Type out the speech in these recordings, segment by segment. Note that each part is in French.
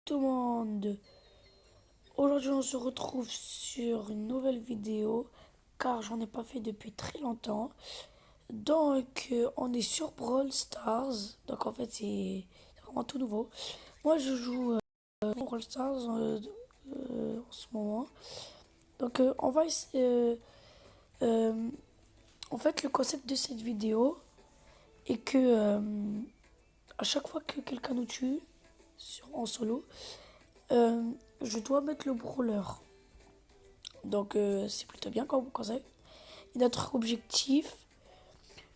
Tout le monde, aujourd'hui on se retrouve sur une nouvelle vidéo car j'en ai pas fait depuis très longtemps. On est sur Brawl Stars, donc en fait c'est vraiment tout nouveau. Moi je joue Brawl Stars en ce moment. On va essayer. Euh, En fait le concept de cette vidéo est que à chaque fois que quelqu'un nous tue en solo, euh, je dois mettre le brawler. C'est plutôt bien comme conseil. Et notre objectif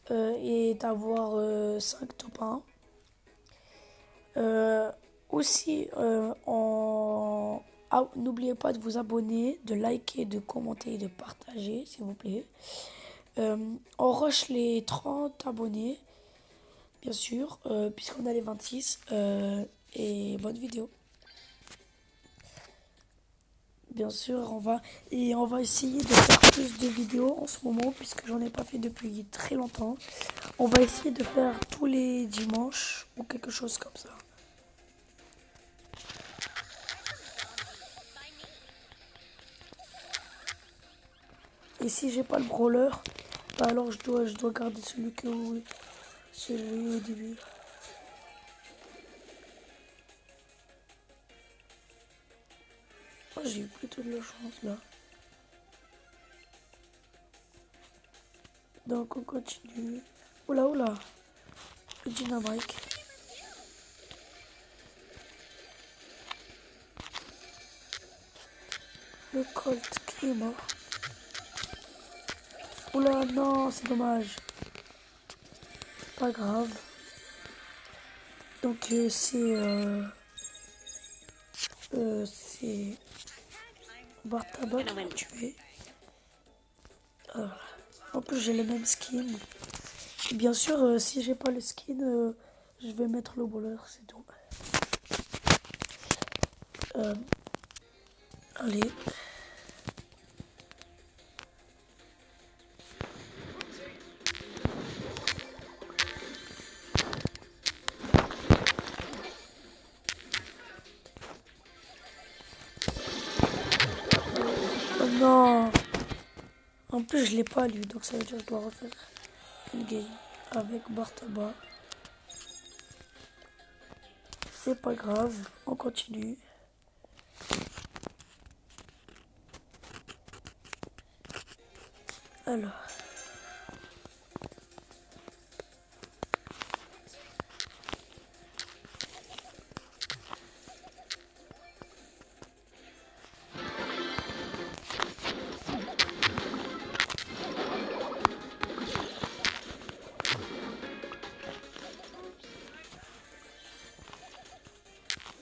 est d'avoir 5 top 1. Euh, N'oubliez pas de vous abonner, de liker, de commenter et de partager, s'il vous plaît. On rush les 30 abonnés, bien sûr, puisqu'on a les 26. Et bonne vidéo. Bien sûr, on va essayer de faire plus de vidéos en ce moment, puisque j'en ai pas fait depuis très longtemps. On va essayer de faire tous les dimanches ou quelque chose comme ça. Et si j'ai pas le brawler, bah alors je dois garder celui au début. Oh, j'ai eu plutôt de la chance là. Donc on continue. Oula oula, le dynamite. Le Colt qui est mort. Oula non, c'est dommage. Pas grave. Donc c'est Bartaba qui m'a tué. En plus j'ai le même skin. Et bien sûr, si j'ai pas le skin, je vais mettre le brawler, c'est tout. Euh, Allez. Oh non. En plus, je l'ai pas lui, donc ça veut dire que je dois refaire une game avec Bartaba. C'est pas grave, on continue. Alors,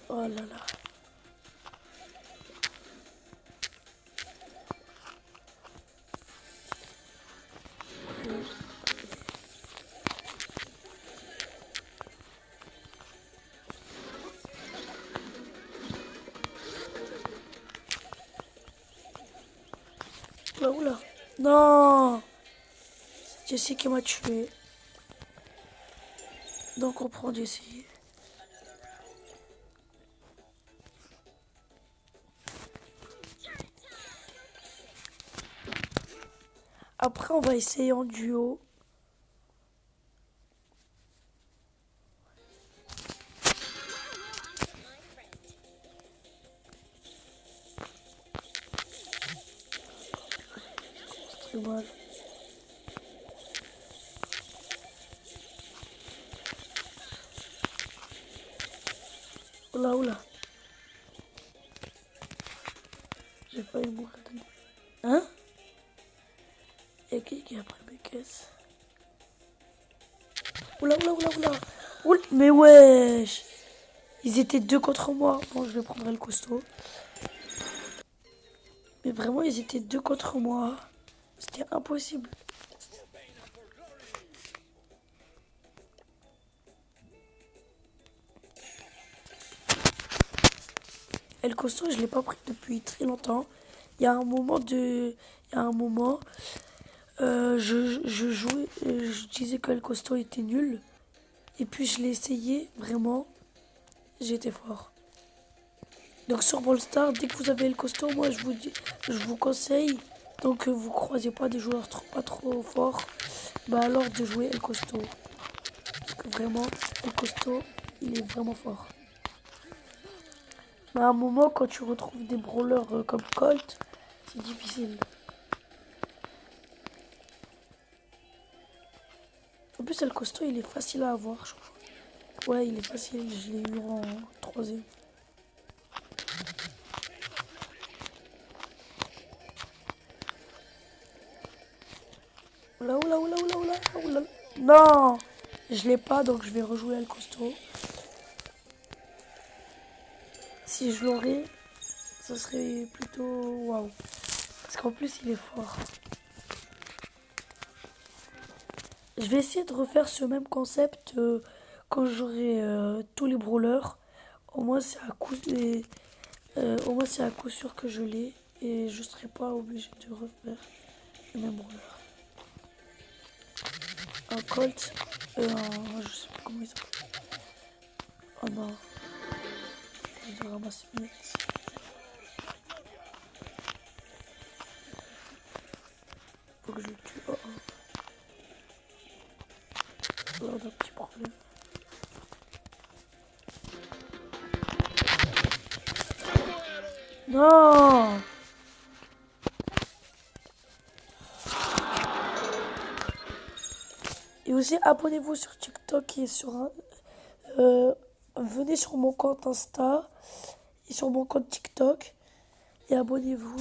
oh là là. Oula, oula. Non, c'est Jessie qui m'a tué. Donc on prend Jessie. Après, on va essayer en duo. C'est très mal. Oula, oula. J'ai failli mourir. Hein? Et qui a pris mes caisses? Oula, oula, oula, oula. Oula, mais wesh. Ils étaient deux contre moi. Bon, je vais prendre le costaud. Mais vraiment, ils étaient deux contre moi. C'était impossible. Et le costaud, je l'ai pas pris depuis très longtemps. Il y a un moment de... Il y a un moment, je jouais, je disais que le costaud était nul. Et puis je l'ai essayé, vraiment, j'étais fort. Donc sur Brawl Stars, dès que vous avez le costaud, moi je vous conseille, donc vous croisez pas des joueurs pas trop forts, bah alors de jouer El Costaud. Parce que vraiment, El Costaud, il est vraiment fort. Mais à un moment, quand tu retrouves des brawlers comme Colt, c'est difficile. En plus, El Costaud, il est facile à avoir, je crois. Ouais, il est facile, je l'ai eu en troisième. Oula, oula, oula, oula, oula, oula. Non, je l'ai pas, donc je vais rejouer El Costaud. Si je l'aurais, ça serait plutôt waouh. Parce qu'en plus, il est fort. Je vais essayer de refaire ce même concept quand j'aurai tous les brawlers. Au moins, au moins, c'est à coup sûr que je l'ai. Et je serai pas obligé de refaire le même brawler. Un Colt. Je sais pas comment il s'appelle. Oh non. Je dois ramasser mes lettres. Faut que je le tue. Oh, oh. Là, on a un petit problème. Non! Et aussi, abonnez-vous sur TikTok et venez sur mon compte Insta et sur mon compte TikTok et abonnez-vous.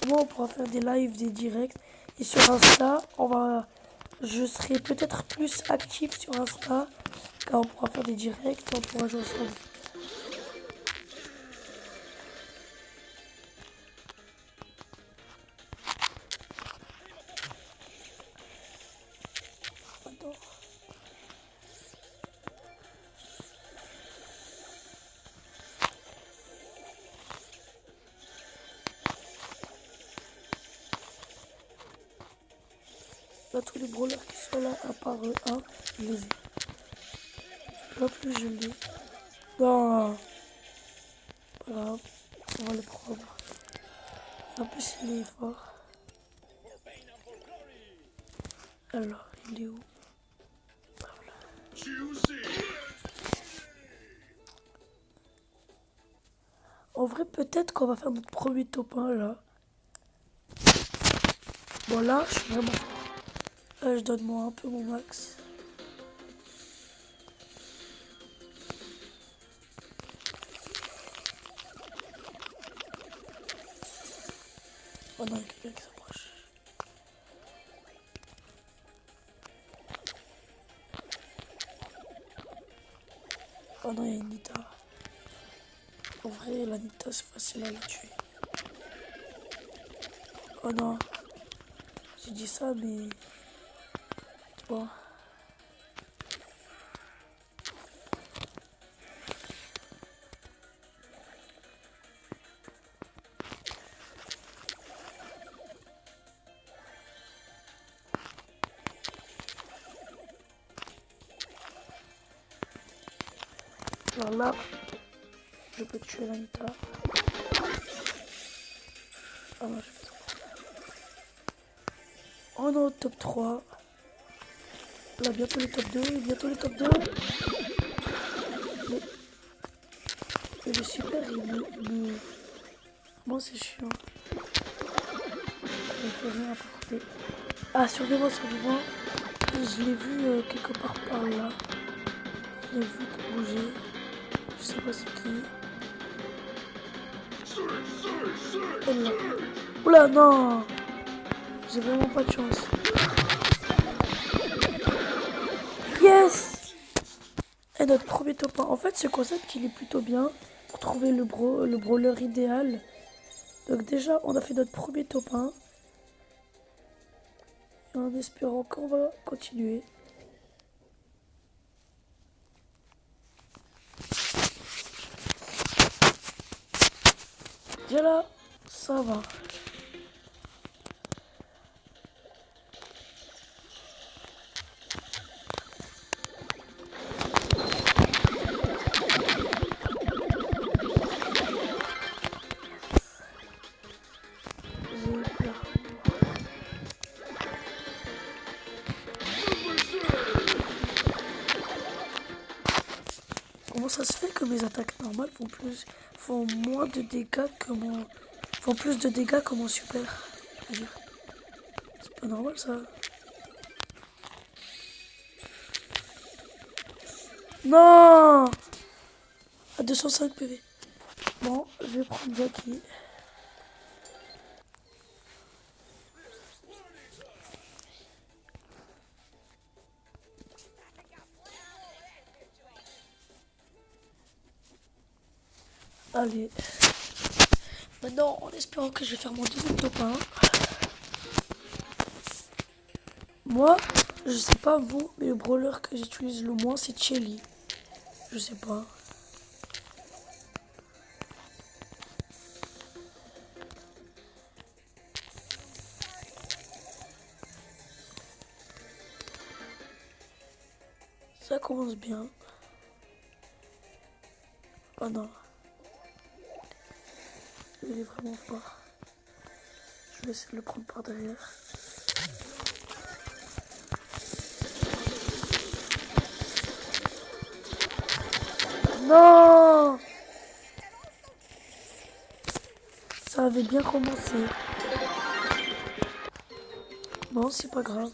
Moi, on pourra faire des lives, des directs. Et sur Insta, je serai peut-être plus actif sur Insta car on pourra faire des directs, on pourra jouer ensemble. Attends. Là, tous les brawlers qui sont là, à part un, je les ai. Pas plus je l'ai. Non, pas grave, on va le prendre. En plus, il est fort. Alors, il est où? Voilà. En vrai, peut-être qu'on va faire notre premier top 1 là. Bon, là, je suis vraiment fort. Là, je donne moi un peu mon max. Oh non, il y a quelqu'un qui s'approche. Oh non, il y a une Nita. En vrai, la Nita, c'est facile à la tuer. Oh non. J'ai dit ça, mais... Bon. Alors là, je peux tuer la Nita. Ah non, je fais ça. Oh non, top 3. Là, bientôt le top 2, bientôt le top 2. Mais le super, Moi, c'est chiant. Il ne fait rien apporter. Ah, survivant, survivant. Je l'ai vu quelque part par là. Je l'ai vu bouger. Je sais pas c'est qui. Elle là. Oula, non! J'ai vraiment pas de chance. Yes! Et notre premier top 1. En fait, ce concept, il est plutôt bien pour trouver le brawler idéal. Donc déjà, on a fait notre premier top 1. Et en espérant qu'on va continuer. Déjà là, ça va. mes attaques normales font moins de dégâts que mon... font plus de dégâts que mon super. C'est pas normal ça. Non! À 205 PV. Bon, je vais prendre Jackie. Allez. Maintenant, en espérant que je vais faire mon deuxième top 1. Moi, je sais pas vous, mais le brawler que j'utilise le moins, c'est Shelly. Je sais pas. Ça commence bien. Oh non. Il est vraiment fort. Je vais essayer de le prendre par derrière. Non! Ça avait bien commencé. Bon, c'est pas grave.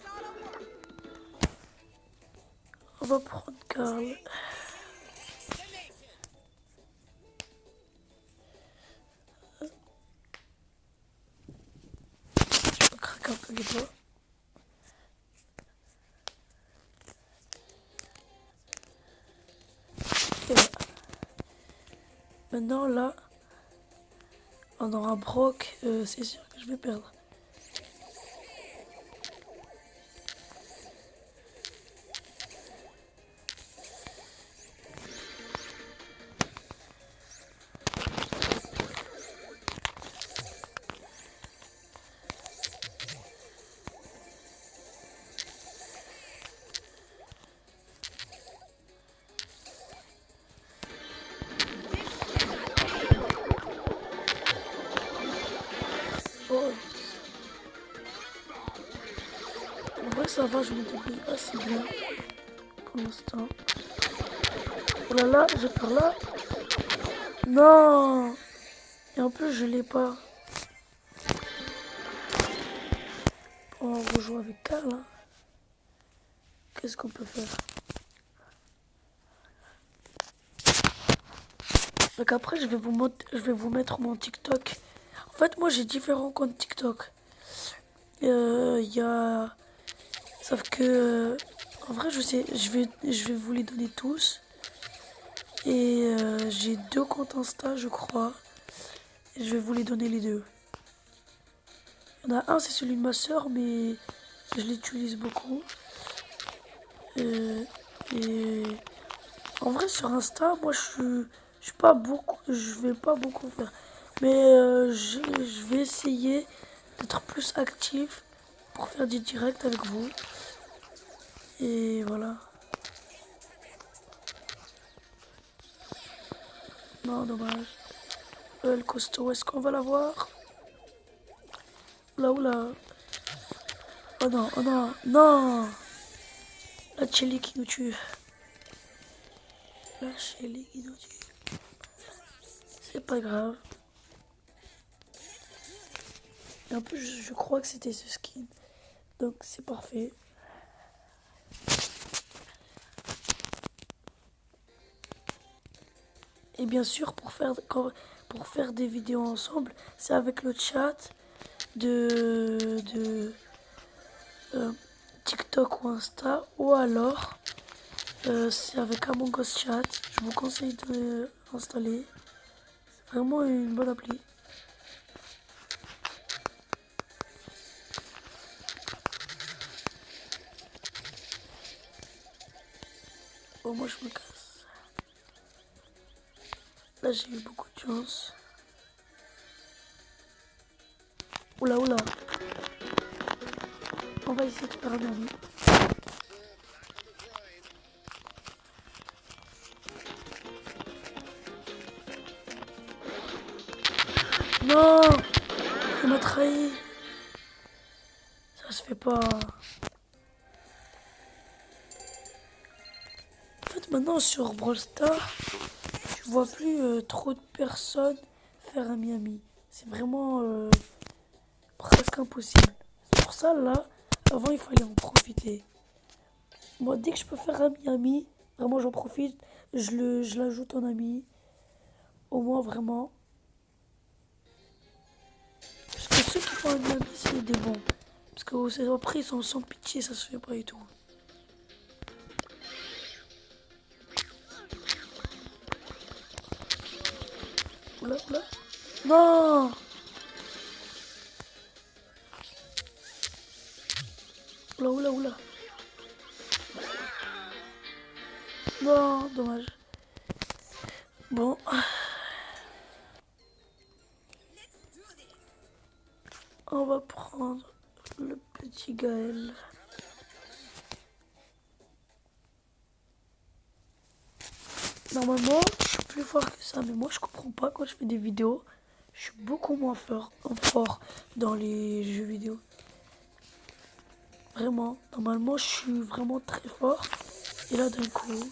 On va prendre Karl. Je vais craquer un peu les doigts. Et voilà. Maintenant, là, on aura Brock. C'est sûr que je vais perdre. Oh. En vrai, ça va, je me débrouille assez bien pour l'instant. Oh là là, j'ai peur là. Non! Et en plus, je l'ai pas. On rejoue avec Karl. Hein. Qu'est-ce qu'on peut faire? Donc après, je vais vous mettre mon TikTok. En fait, moi, j'ai différents comptes TikTok. Il y a... Sauf que... En vrai, je vais vous les donner tous. Et j'ai 2 comptes Insta, je crois. Et je vais vous les donner les deux. Il y en a un, c'est celui de ma soeur, mais je l'utilise beaucoup. Et en vrai, sur Insta, moi, je suis pas beaucoup, je vais pas beaucoup faire. Mais je vais essayer d'être plus actif pour faire du direct avec vous. Et voilà. Non, dommage. Le costaud, est-ce qu'on va l'avoir? Là, oula. Oh non, oh non, non! La Shelly qui nous tue. La Shelly qui nous tue. C'est pas grave. Et en plus, je crois que c'était ce skin. Donc, c'est parfait. Et bien sûr, pour faire des vidéos ensemble, c'est avec le chat de TikTok ou Insta. Ou alors, c'est avec Among Us Chat. Je vous conseille de l'installer. C'est vraiment une bonne appli. Bon, moi, je me casse. Là, j'ai eu beaucoup de chance. Oula, oula. On va essayer de faire un ami. Non! Il m'a trahi. Ça se fait pas. En fait, maintenant, sur Brawl Stars, tu je vois plus trop de personnes faire un Miami. C'est vraiment presque impossible. C'est pour ça, là, avant, il fallait en profiter. Moi, dès que je peux faire un Miami, vraiment, j'en profite. Je l'ajoute en ami. Au moins, vraiment. Parce que ceux qui font un Miami, c'est des bons. Parce que après, ils sont sans pitié, ça se fait pas et tout. Oula, oula. Non! Oula, oula, oula. Non, dommage. Bon, on va prendre le petit Gaël. Normalement, je suis plus fort que ça, mais moi je comprends pas quand je fais des vidéos. Je suis beaucoup moins fort dans les jeux vidéo. Vraiment, normalement je suis vraiment très fort. Et là d'un coup,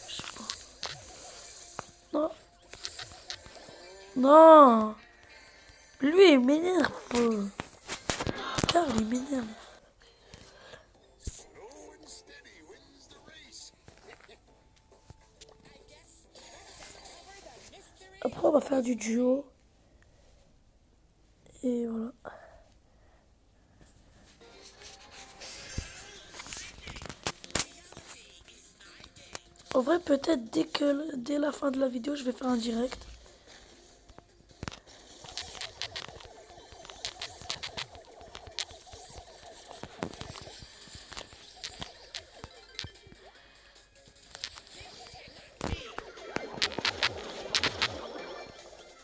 je sais pas. Non, non, lui il m'énerve. Car il m'énerve. Après on va faire du duo. Et voilà. En vrai, peut-être dès la fin de la vidéo, je vais faire un direct.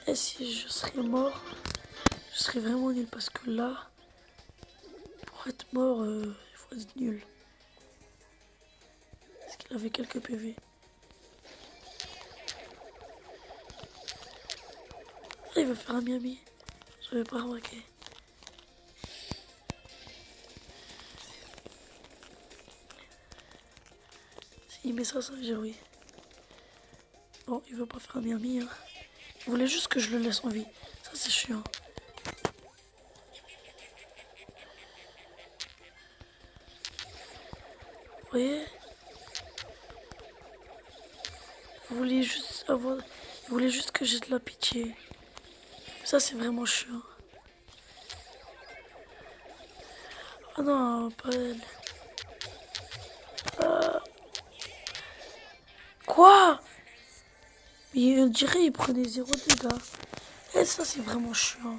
Et si je serais mort, je serais vraiment nul parce que là, pour être mort, il faut être nul. Parce qu'il avait quelques PV. Ah, il va faire un Miami. J'avais pas remarqué. S'il met ça, ça veut dire oui. Bon, il veut pas faire un Miami. Hein. Il voulait juste que je le laisse en vie. Ça, c'est chiant. Vous voyez? Vous voulez juste avoir... Il voulait juste que j'ai de la pitié. Ça, c'est vraiment chiant. Oh non, pas elle. Quoi? Mais on dirait il prenait 0 dégâts. Et ça, c'est vraiment chiant.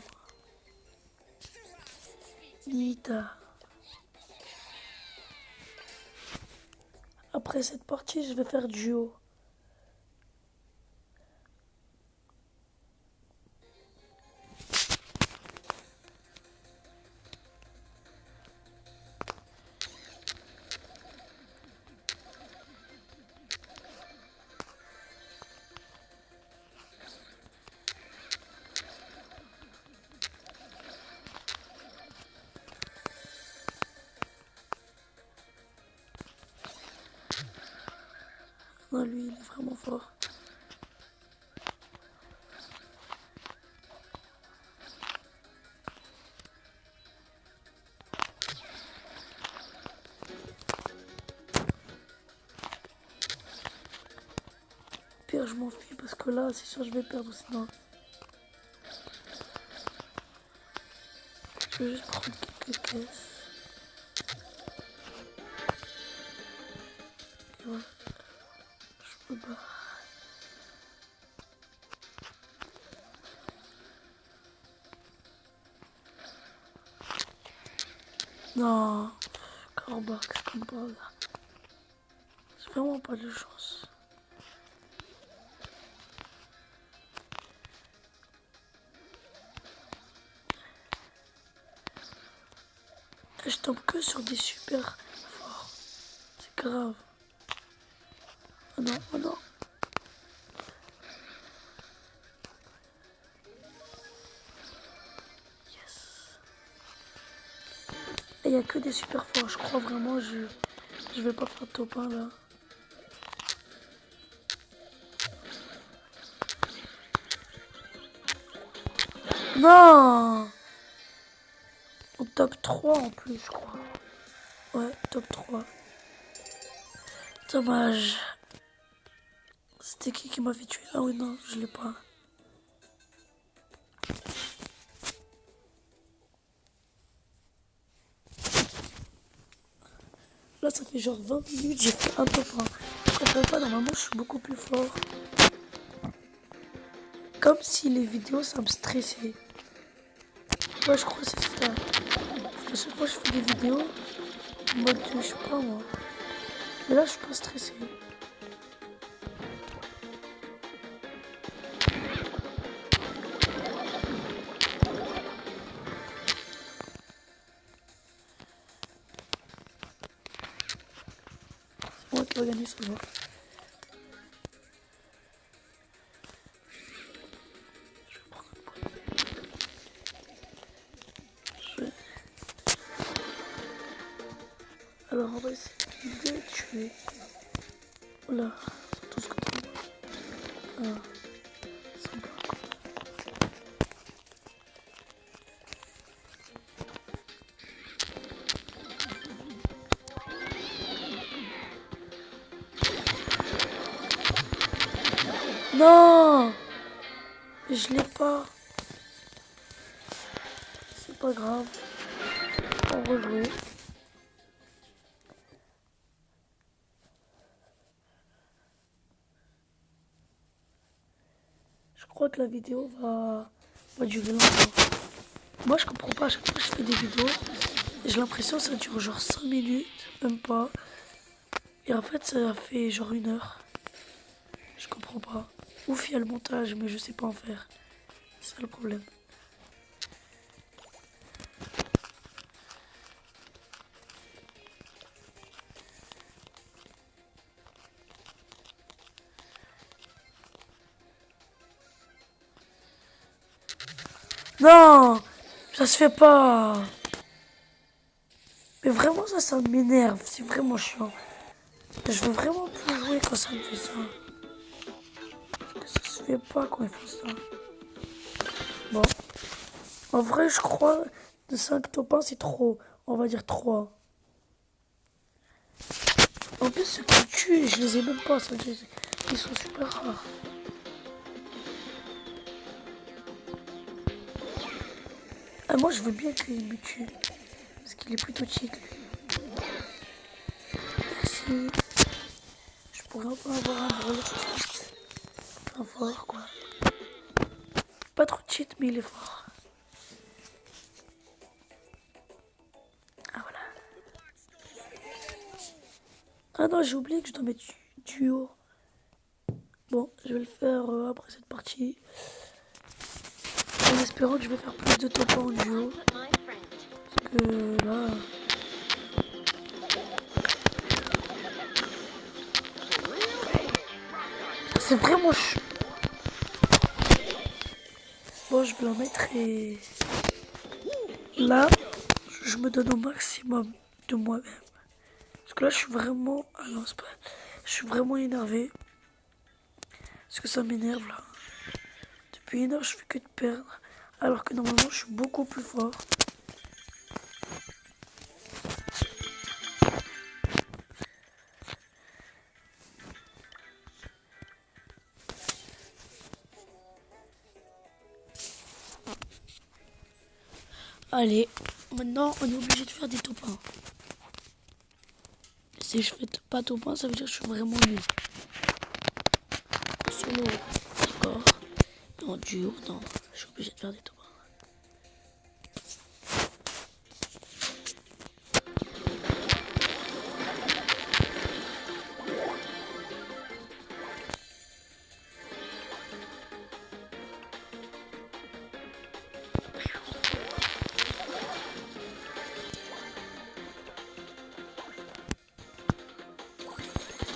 Nita. Après cette partie, je vais faire duo. Non, lui, il est vraiment fort. Pire, je m'en fiche parce que là, c'est sûr, je vais perdre sinon. Je vais juste prendre quelques caisses. Et voilà, je me bats. Non, Corbac, c'est pas là. C'est vraiment pas de chance. Et je tombe que sur des super forts. C'est grave. Oh non, oh non. Yes. Et il y a que des super forts. Je crois vraiment, je vais pas faire top 1 là. Non! Au top 3 en plus, je crois. Ouais, top 3. Dommage. C'était qui m'a fait tuer? Ah oui, non, je l'ai pas. Là, ça fait genre 20 minutes, j'ai fait un top 1. Je comprends pas, normalement, je suis beaucoup plus fort. Comme si les vidéos, ça me stressait. Ouais, je crois que c'est ça. Parce qu'à chaque fois que je fais des vidéos, en mode, je sais pas moi. Mais là, je suis pas stressé. C'est moi qui va gagner ce jour. Alors, on va essayer de tuer. Oula, ils sont tous contre moi. Ah, sympa. Non! Je l'ai pas. C'est pas grave. On va rejouer. Je crois que la vidéo va durer longtemps. Moi, je comprends pas. À chaque fois que je fais des vidéos, j'ai l'impression que ça dure genre 5 minutes, même pas. Et en fait, ça fait genre 1 heure. Je comprends pas. Ouf, il y a le montage, mais je sais pas en faire. C'est ça le problème. Non! Ça se fait pas! Mais vraiment, ça m'énerve. C'est vraiment chiant. Je veux vraiment plus jouer quand ça me fait ça. Parce que ça se fait pas quand ils font ça. Bon. En vrai, je crois de 5 top 1, c'est trop. On va dire 3. En plus, ceux qui tuent, je les ai même pas. Ils sont super rares. Ah, moi, je veux bien qu'il me tue. Parce qu'il est plutôt cheat. Merci. Je pourrais enfin avoir un brawler cheat. Enfin, fort, quoi. Pas trop cheat, mais il est fort. Ah, voilà. Ah non, j'ai oublié que je dois mettre duo. Bon, je vais le faire après cette partie. En espérant que je vais faire plus de top 1 en duo. Parce que là... C'est vraiment chaud. Bon, je vais en mettre et... Là, je me donne au maximum de moi-même. Parce que là, je suis vraiment... Ah non, c'est pas... Je suis vraiment énervé. Parce que ça m'énerve, là. Depuis 1 heure, je fais que de perdre. Alors que normalement, je suis beaucoup plus fort. Allez, maintenant, on est obligé de faire des top 1. Si je fais pas top 1, ça veut dire que je suis vraiment nul. En solo, d'accord. En duo, non. Je suis obligé de faire des top 1.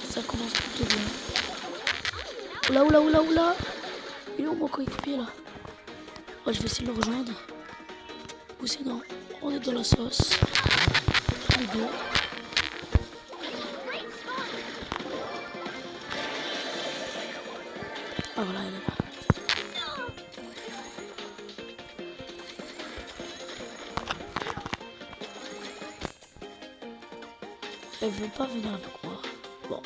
Ça commence plutôt bien. Oula, oula, oula, oula. Il est où mon coéquipier là? Oh, je vais essayer de le rejoindre. Ou sinon, on est dans la sauce. Les deux. Ah voilà, elle est là. Elle veut pas venir avec moi. Bon.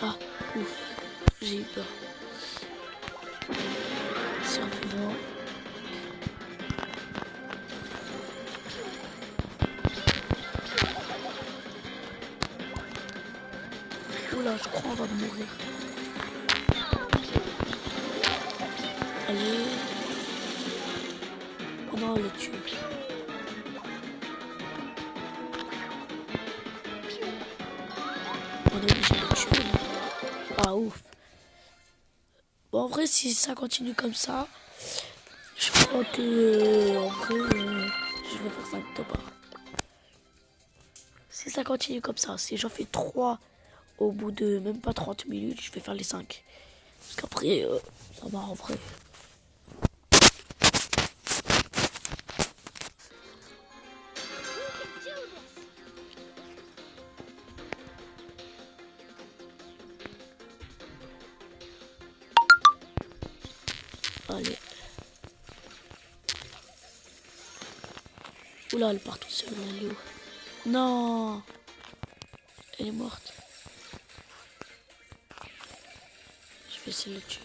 Ah, ouf. J'ai eu peur. Survivant. Oula, je crois qu'on va mourir. Allez. Oh non, elle le tue. On est obligé de le tuer là. Ah ouf. Bon, en vrai, si ça continue comme ça, je crois que en vrai, je vais faire 5 top 1. Si ça continue comme ça, si j'en fais 3 au bout de même pas 30 minutes, je vais faire les 5. Parce qu'après, ça va en vrai. Allez. Oula, elle part toute seule, elle est où? Non, elle est morte. Je vais essayer de le tuer.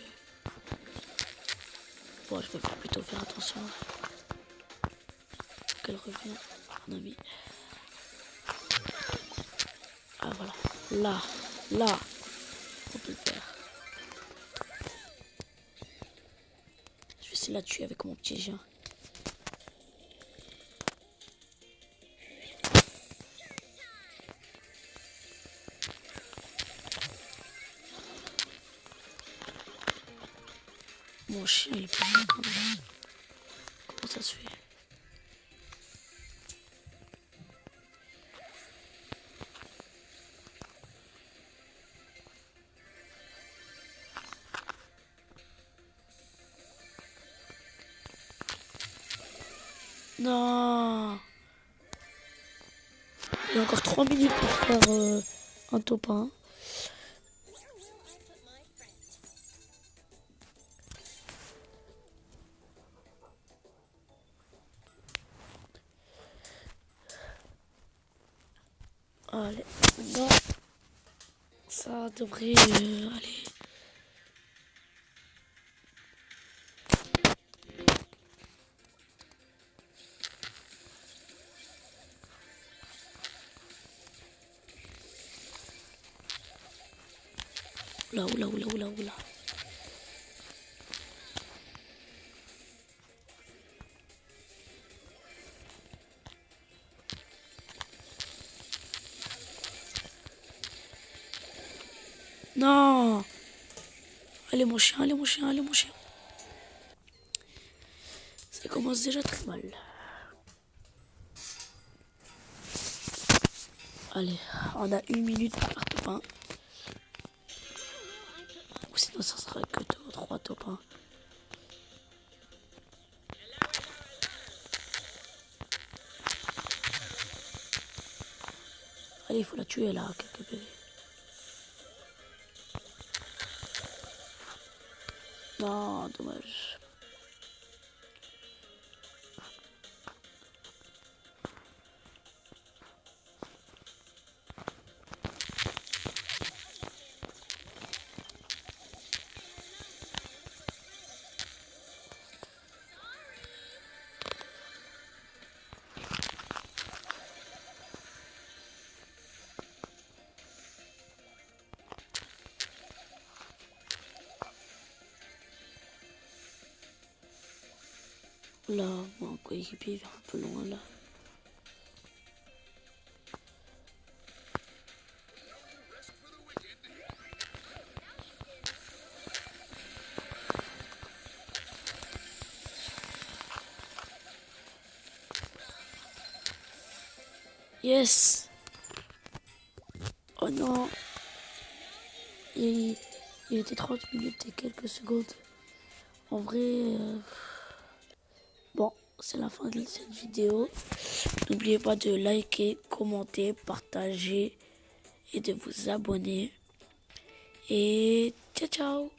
Bon, je vais plutôt faire attention qu'elle revienne. Mon ami. Ah voilà. Là, on peut le faire. Je vais essayer de la tuer avec mon petit chien. Mon chien, il est pas là quand même. Comment ça se fait? Non. Il y a encore 3 minutes pour faire un top 1. Allez, maintenant, ça devrait aller. Oula. Non. Allez mon chien. Ça commence déjà très mal. Allez, on a 1 minute pour faire top 1. Ou sinon ça sera que 3 top 1. Allez, il faut la tuer là, quelques bébés. Non, dommage. Là, mon coéquipier vient un peu loin là. Yes. Oh non. Il était 30 minutes et quelques secondes. En vrai, bon, c'est la fin de cette vidéo. N'oubliez pas de liker, commenter, partager et de vous abonner. Et Ciao ciao.